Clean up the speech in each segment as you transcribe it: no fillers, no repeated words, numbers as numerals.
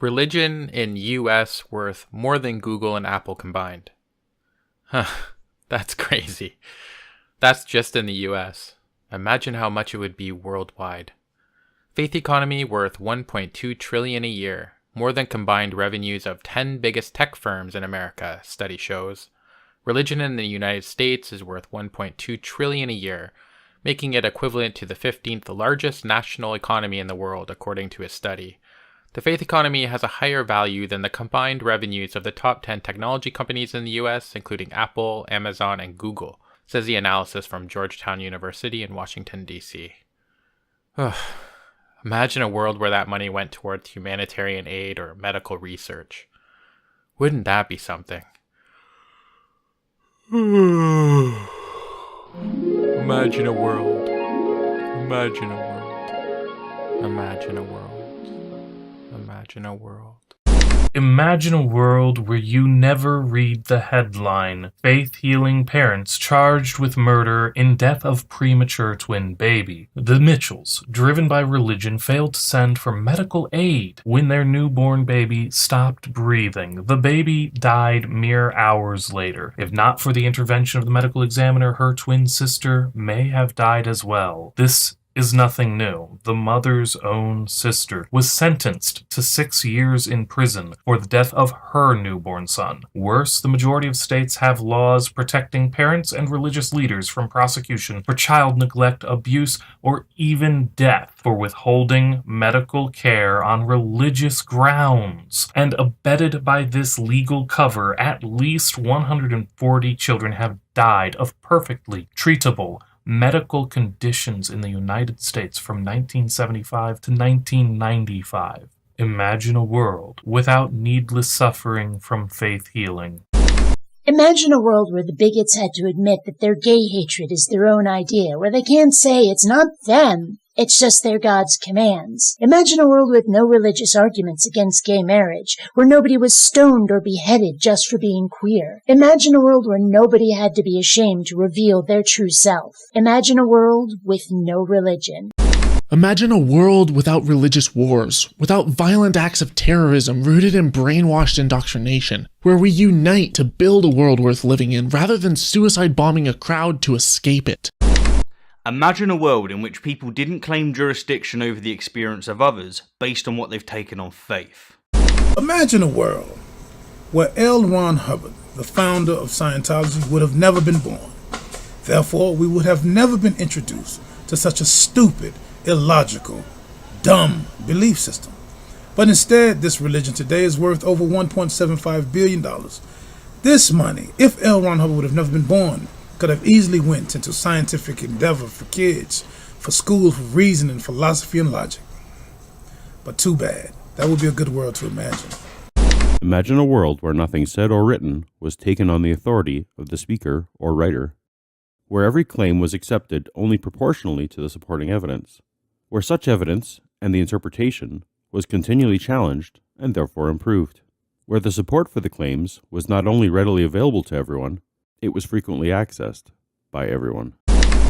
Religion in US worth more than Google and Apple combined. Huh, that's crazy. That's just in the US. Imagine how much it would be worldwide. Faith economy worth $1.2 trillion a year, more than combined revenues of 10 biggest tech firms in America, study shows. Religion in the United States is worth $1.2 trillion a year, making it equivalent to the 15th largest national economy in the world, according to a study. The faith economy has a higher value than the combined revenues of the top 10 technology companies in the US, including Apple, Amazon, and Google, says the analysis from Georgetown University in Washington, D.C. Imagine a world where that money went towards humanitarian aid or medical research. Wouldn't that be something? Imagine a world. Imagine a world. Imagine a world. Imagine a world. Imagine a world where you never read the headline, Faith-healing parents charged with murder in death of premature twin baby. The Mitchells, driven by religion, failed to send for medical aid when their newborn baby stopped breathing. The baby died mere hours later. If not for the intervention of the medical examiner, her twin sister may have died as well. This is nothing new. The mother's own sister was sentenced to 6 years in prison for the death of her newborn son. Worse, the majority of states have laws protecting parents and religious leaders from prosecution for child neglect, abuse, or even death for withholding medical care on religious grounds. And abetted by this legal cover, at least 140 children have died of perfectly treatable medical conditions in the United States from 1975 to 1995. Imagine a world without needless suffering from faith healing. Imagine a world where the bigots had to admit that their gay hatred is their own idea, where they can't say it's not them, it's just their God's commands. Imagine a world with no religious arguments against gay marriage, where nobody was stoned or beheaded just for being queer. Imagine a world where nobody had to be ashamed to reveal their true self. Imagine a world with no religion. Imagine a world without religious wars, without violent acts of terrorism rooted in brainwashed indoctrination, where we unite to build a world worth living in rather than suicide bombing a crowd to escape it. Imagine a world in which people didn't claim jurisdiction over the experience of others based on what they've taken on faith. Imagine a world where L. Ron Hubbard, the founder of Scientology, would have never been born. Therefore, we would have never been introduced to such a stupid, illogical, dumb belief system. But instead, this religion today is worth over $1.75 billion. This money, if L. Ron Hubbard would have never been born, could have easily went into scientific endeavor for kids, for school, for reasoning, philosophy, and logic. But too bad. That would be a good world to imagine. Imagine a world where nothing said or written was taken on the authority of the speaker or writer, where every claim was accepted only proportionally to the supporting evidence, where such evidence and the interpretation was continually challenged and therefore improved, where the support for the claims was not only readily available to everyone, it was frequently accessed by everyone.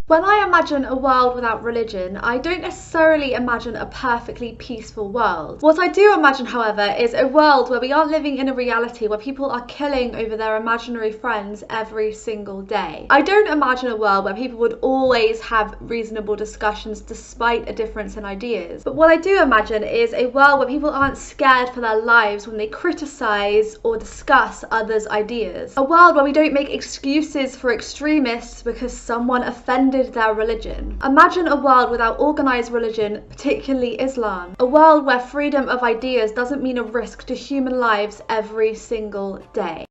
When I imagine a world without religion, I don't necessarily imagine a perfectly peaceful world. What I do imagine, however, is a world where we aren't living in a reality where people are killing over their imaginary friends every single day. I don't imagine a world where people would always have reasonable discussions despite a difference in ideas. But what I do imagine is a world where people aren't scared for their lives when they criticize or discuss others' ideas. A world where we don't make excuses for extremists because someone offended their religion. Imagine a world without organized religion, particularly Islam. A world where freedom of ideas doesn't mean a risk to human lives every single day.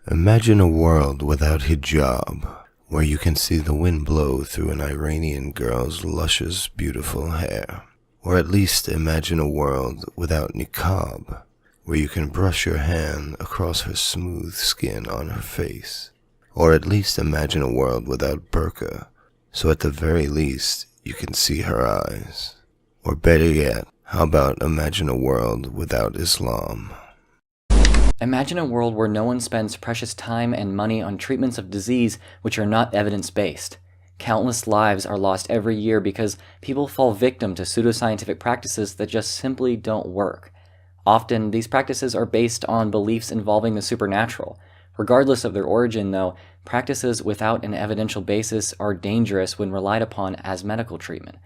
Imagine a world without hijab, where you can see the wind blow through an Iranian girl's luscious, beautiful hair. Or at least imagine a world without niqab, where you can brush your hand across her smooth skin on her face. Or at least imagine a world without burqa, so at the very least, you can see her eyes. Or better yet, how about imagine a world without Islam? Imagine a world where no one spends precious time and money on treatments of disease which are not evidence-based. Countless lives are lost every year because people fall victim to pseudoscientific practices that just simply don't work. Often, these practices are based on beliefs involving the supernatural. Regardless of their origin, though, practices without an evidential basis are dangerous when relied upon as medical treatment.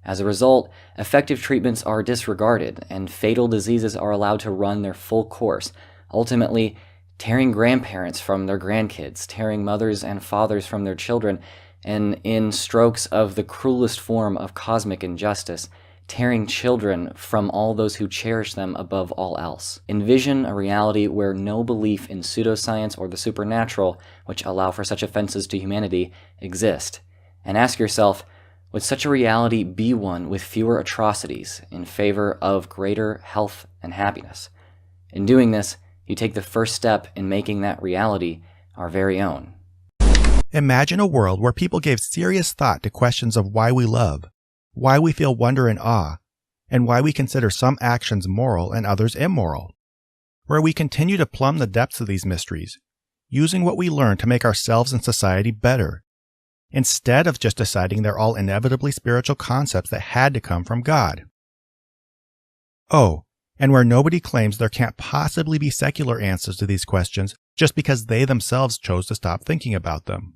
As a result, effective treatments are disregarded, and fatal diseases are allowed to run their full course, ultimately tearing grandparents from their grandkids, tearing mothers and fathers from their children, and in strokes of the cruelest form of cosmic injustice, tearing children from all those who cherish them above all else. Envision a reality where no belief in pseudoscience or the supernatural, which allow for such offenses to humanity, exist. And ask yourself, would such a reality be one with fewer atrocities in favor of greater health and happiness? In doing this, you take the first step in making that reality our very own. Imagine a world where people gave serious thought to questions of why we love, why we feel wonder and awe, and why we consider some actions moral and others immoral. Where we continue to plumb the depths of these mysteries, using what we learn to make ourselves and society better, instead of just deciding they're all inevitably spiritual concepts that had to come from God. Oh, and where nobody claims there can't possibly be secular answers to these questions just because they themselves chose to stop thinking about them.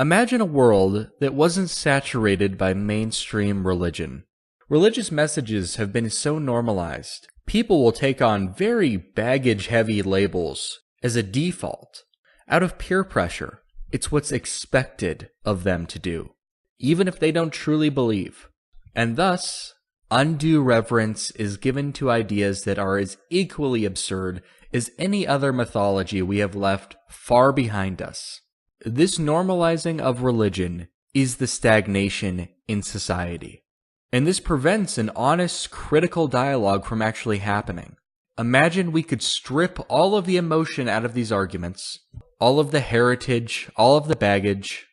Imagine a world that wasn't saturated by mainstream religion. Religious messages have been so normalized, people will take on very baggage-heavy labels as a default. Out of peer pressure, it's what's expected of them to do, even if they don't truly believe. And thus, undue reverence is given to ideas that are as equally absurd as any other mythology we have left far behind us. This normalizing of religion is the stagnation in society. And this prevents an honest, critical dialogue from actually happening. Imagine we could strip all of the emotion out of these arguments, all of the heritage, all of the baggage,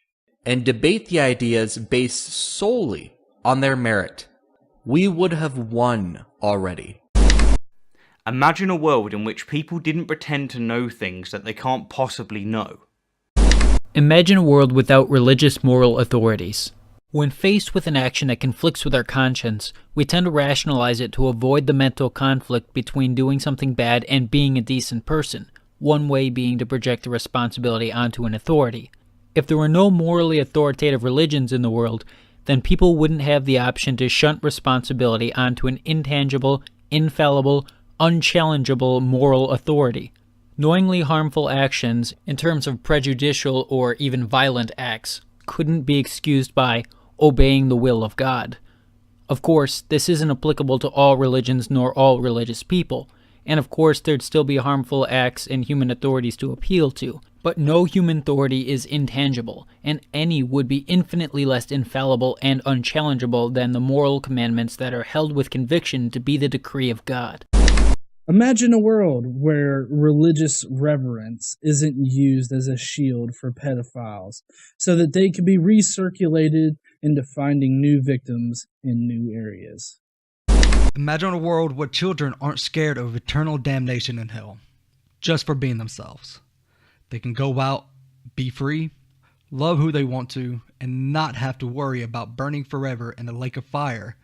and debate the ideas based solely on their merit. We would have won already. Imagine a world in which people didn't pretend to know things that they can't possibly know. Imagine a world without religious moral authorities. When faced with an action that conflicts with our conscience, we tend to rationalize it to avoid the mental conflict between doing something bad and being a decent person, one way being to project the responsibility onto an authority. If there were no morally authoritative religions in the world, then people wouldn't have the option to shunt responsibility onto an intangible, infallible, unchallengeable moral authority. Knowingly harmful actions, in terms of prejudicial or even violent acts, couldn't be excused by obeying the will of God. Of course, this isn't applicable to all religions nor all religious people, and of course there'd still be harmful acts and human authorities to appeal to, but no human authority is intangible, and any would be infinitely less infallible and unchallengeable than the moral commandments that are held with conviction to be the decree of God. Imagine a world where religious reverence isn't used as a shield for pedophiles, so that they can be recirculated into finding new victims in new areas. Imagine a world where children aren't scared of eternal damnation in hell, just for being themselves. They can go out, be free, love who they want to, and not have to worry about burning forever in a lake of fire.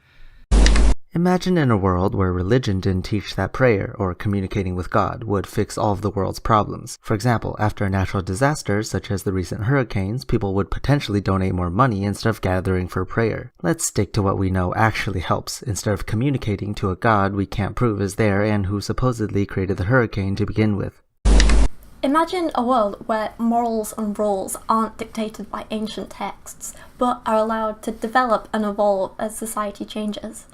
Imagine in a world where religion didn't teach that prayer or communicating with God would fix all of the world's problems. For example, after a natural disaster such as the recent hurricanes, people would potentially donate more money instead of gathering for prayer. Let's stick to what we know actually helps, instead of communicating to a God we can't prove is there and who supposedly created the hurricane to begin with. Imagine a world where morals and rules aren't dictated by ancient texts, but are allowed to develop and evolve as society changes.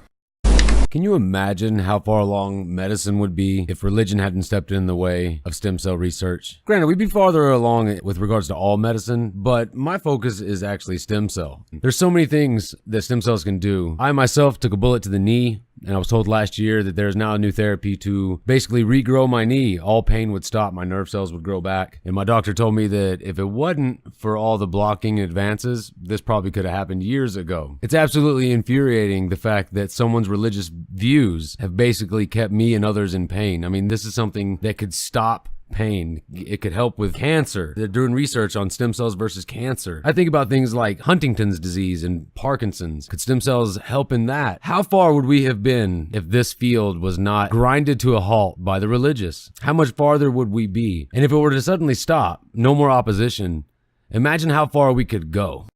Can you imagine how far along medicine would be if religion hadn't stepped in the way of stem cell research? Granted, we'd be farther along with regards to all medicine, but my focus is actually stem cell. There's so many things that stem cells can do. I myself took a bullet to the knee, and I was told last year that there's now a new therapy to basically regrow my knee. All pain would stop, my nerve cells would grow back. And my doctor told me that if it wasn't for all the blocking advances, this probably could have happened years ago. It's absolutely infuriating, the fact that someone's religious views have basically kept me and others in pain. I mean, this is something that could stop pain. It could help with cancer. They're doing research on stem cells versus cancer. I think about things like Huntington's disease and Parkinson's. Could stem cells help in that? How far would we have been if this field was not grinded to a halt by the religious? How much farther would we be? And if it were to suddenly stop, no more opposition, imagine how far we could go.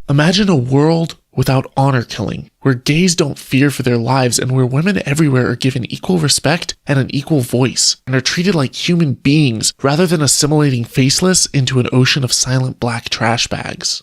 Imagine a world without honor killing, where gays don't fear for their lives and where women everywhere are given equal respect and an equal voice and are treated like human beings rather than assimilating faceless into an ocean of silent black trash bags.